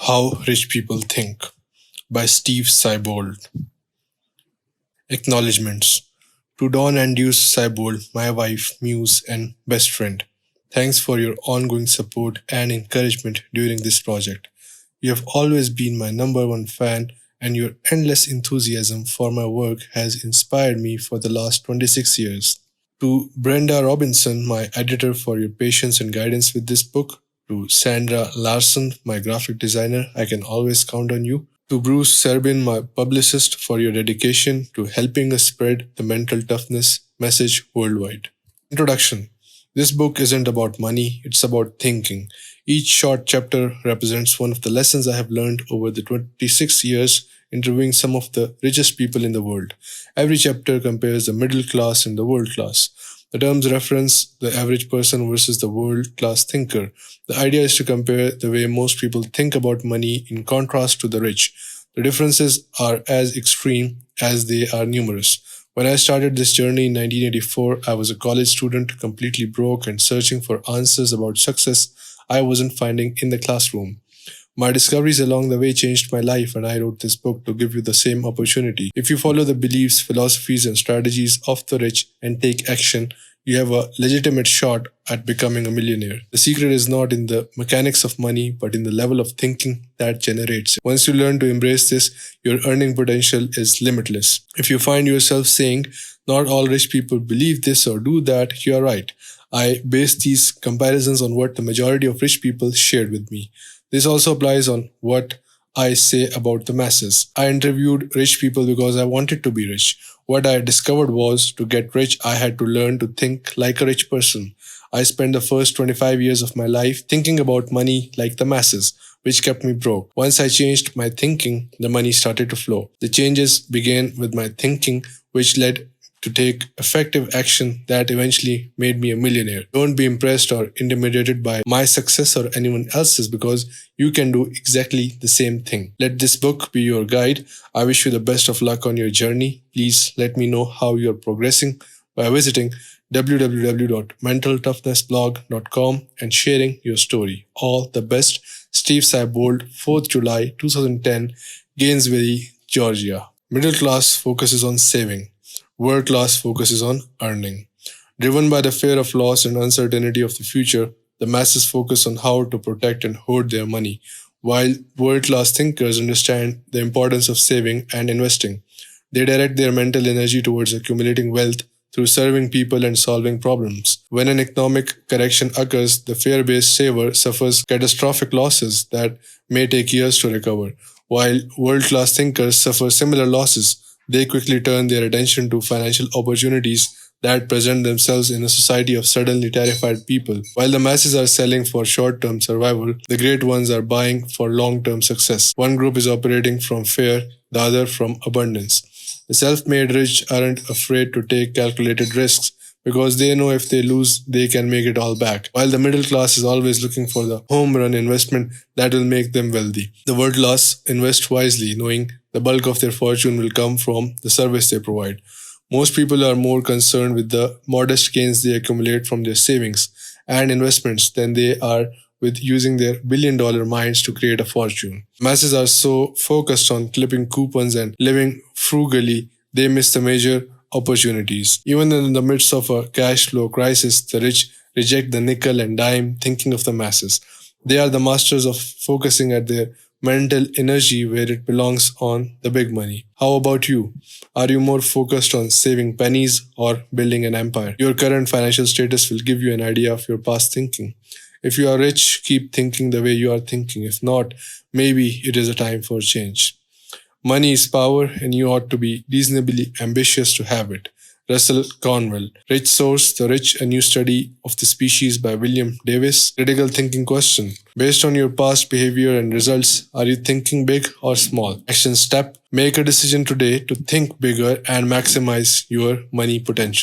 How Rich People Think by Steve Siebold. Acknowledgements to Dawn and Deuce Siebold, my wife, muse, and best friend. Thanks for your ongoing support and encouragement during this project. You have always been my number one fan, and your endless enthusiasm for my work has inspired me for the last 26 years. To Brenda Robinson, my editor, for your patience and guidance with this book. To Sandra Larson, my graphic designer, I can always count on you. To Bruce Serbin, my publicist, for your dedication to helping us spread the mental toughness message worldwide. Introduction. This book isn't about money, it's about thinking. Each short chapter represents one of the lessons I have learned over the 26 years interviewing some of the richest people in the world. Every chapter compares the middle class and the world class. The terms reference the average person versus the world class thinker. The idea is to compare the way most people think about money in contrast to the rich. The differences are as extreme as they are numerous. When I started this journey in 1984, I was a college student, completely broke and searching for answers about success I wasn't finding in the classroom. My discoveries along the way changed my life, and I wrote this book to give you the same opportunity. If you follow the beliefs, philosophies, and strategies of the rich and take action, you have a legitimate shot at becoming a millionaire. The secret is not in the mechanics of money, but in the level of thinking that generates it. Once you learn to embrace this, your earning potential is limitless. If you find yourself saying, not all rich people believe this or do that, you are right. I base these comparisons on what the majority of rich people shared with me. This also applies on what I say about the masses. I interviewed rich people because I wanted to be rich. What I discovered was to get rich, I had to learn to think like a rich person. I spent the first 25 years of my life thinking about money like the masses, which kept me broke. Once I changed my thinking, the money started to flow. The changes began with my thinking, which led to take effective action that eventually made me a millionaire. Don't be impressed or intimidated by my success or anyone else's, because you can do exactly the same thing. Let this book be your guide. I wish you the best of luck on your journey. Please let me know how you are progressing by visiting www.mentaltoughnessblog.com and sharing your story. All the best. Steve Siebold, 4th July 2010, Gainesville, Georgia. Middle class focuses on saving. World class focuses on earning. Driven by the fear of loss and uncertainty of the future, the masses focus on how to protect and hoard their money, while world class thinkers understand the importance of saving and investing. They direct their mental energy towards accumulating wealth through serving people and solving problems. When an economic correction occurs, the fear based saver suffers catastrophic losses that may take years to recover, while world class thinkers suffer similar losses. They quickly turn their attention to financial opportunities that present themselves in a society of suddenly terrified people. While the masses are selling for short-term survival, the great ones are buying for long-term success. One group is operating from fear, the other from abundance. The self-made rich aren't afraid to take calculated risks because they know if they lose, they can make it all back. While the middle class is always looking for the home run investment that will make them wealthy. The world class invest wisely, knowing the bulk of their fortune will come from the service they provide. Most people are more concerned with the modest gains they accumulate from their savings and investments than they are with using their billion-dollar minds to create a fortune. Masses are so focused on clipping coupons and living frugally, they miss the major opportunities. Even in the midst of a cash flow crisis, the rich reject the nickel and dime thinking of the masses. They are the masters of focusing at their mental energy where it belongs, on the big money. How about you? Are you more focused on saving pennies or building an empire? Your current financial status will give you an idea of your past thinking. If you are rich, keep thinking the way you are thinking. If not, maybe it is a time for change. Money is power, and you ought to be reasonably ambitious to have it. Russell Cornwell. Rich Source, The Rich, A New Study of the Species by William Davis. Critical thinking question. Based on your past behavior and results, are you thinking big or small? Action step. Make a decision today to think bigger and maximize your money potential.